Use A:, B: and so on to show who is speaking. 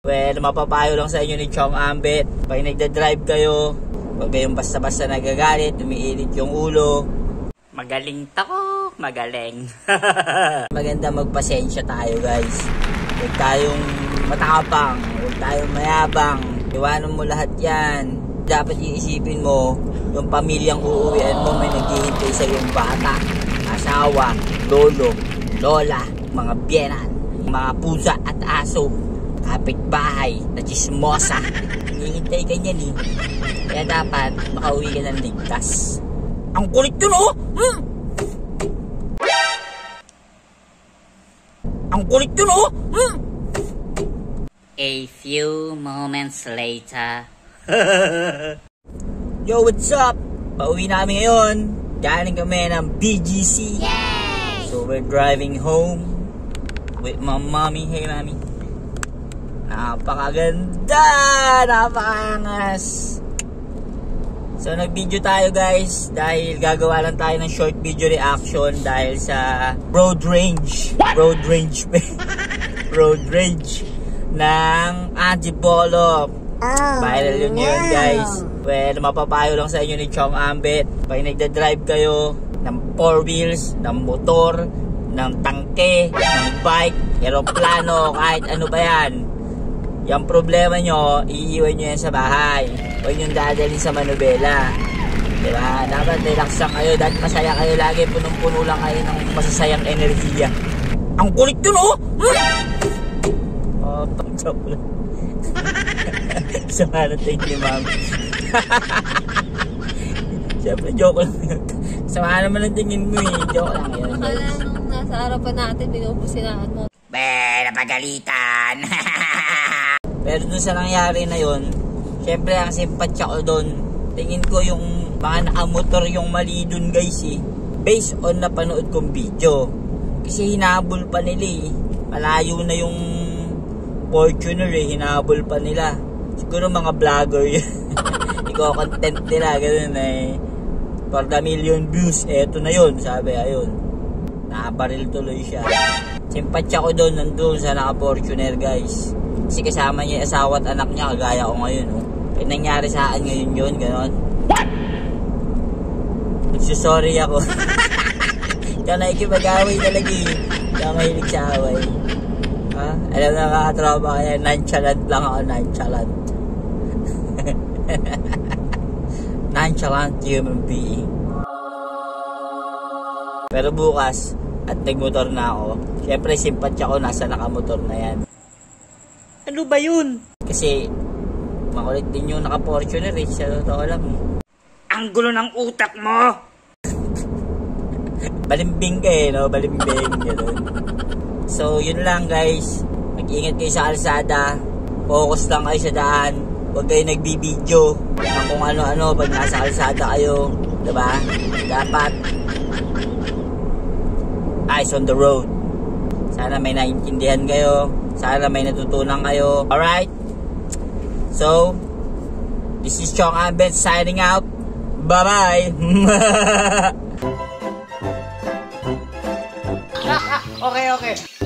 A: Well, mapapayo lang sa inyo ni Chong Ambet. Pag nagda-drive kayo, huwag kayong basta-basta nagagalit, umiinit yung ulo. Magaling to, magaling. Maganda magpasensya tayo guys. Huwag tayong matapang, huwag tayong mayabang. Iwanan mo lahat yan. Dapat iisipin mo, yung pamilyang uuwian mo may naghihintay sa yung bata, asawa, lolo, lola, mga biyenan, mga pusa at aso, kapitbahay na chismosa. Hihintay ka niyan eh. Kaya dapat makauwi ka ng ligtas. Ang kulit yun oh! Ang kulit yun oh!
B: A few moments later.
A: Yo, what's up? Pauwi namin ngayon. Galing kami ng BGC.
B: Yay!
A: So we're driving home with my mommy. Hey mommy. Napakaganda! Napakangas! So nag-video tayo guys dahil gagawa lang tayo ng short video reaction dahil sa road range. Road range road range ng Antipolo. Viral yun yun guys. Well, mapapayo lang sa inyo ni Chong Ambet. Pag nagda-drive kayo ng 4 wheels, ng motor, ng tangke, ng bike, aeroplano, kahit ano ba yan, yung problema nyo, iiwan nyo yan sa bahay. Huwag nyo dadalhin sa manubela. Diba? Dapat relax lang kayo. Dahil masaya kayo lagi. Punong-puno lang kayo ng masasayang enerhiya. Ang kulit yun oh! Oh, joke lang. Sama na thank you ma'am. Siyempre joke lang. Sama naman ang tingin mo eh. Joke lang yun.
C: Akala nung nasa harapan natin, binubusinaan mo.
B: Napagalitan.
A: Pero dun sa nangyari na yun, siyempre ang simpatya ko dun, tingin ko yung mga nakamotor yung mali dun guys eh. Based on napanood kong video. Kasi hinabol pa nila eh. Malayo na yung Fortuner eh, hinabol pa nila. Siguro mga vlogger yun. Ikaw content nila, ganun eh. For the million views, eto na yun, sabi, ayun. Nakabaril tuloy siya. Simpatya ko doon, nandun sa naka-Fortuner guys. Kasi kasama niya asawa at anak niya, kagaya ko ngayon. Oh. Kaya nangyari sa akin ngayon yun, gano'n. What? Nagsusorry ako. Ikaw na ikipag-away talaga eh. Ikaw mahilig sa away. Ha? Alam na kakatropa kaya nonchalant lang ako, nonchalant. Nonchalant human being. Pero bukas, at nagmotor na ako, syempre simpatya ko nasa nakamotor na yan. Ano ba yun? Kasi makulit din yung naka-Fortuner eh, sa totoo lang eh.
B: Ang gulo ng utak mo!
A: Balimbing ka eh, no? Balimbing, gano'n. So, yun lang guys. Mag-ingat kayo sa kalsada. Focus lang kayo sa daan. Huwag kayo nagbibideo ng kung ano-ano pag nasa kalsada kayo. Diba? Dapat eyes on the road. Sana may naiintindihan kayo. Sana may natutunan kayo. Alright? So, this is Chong Ambet signing out. Bye-bye!
D: Okay.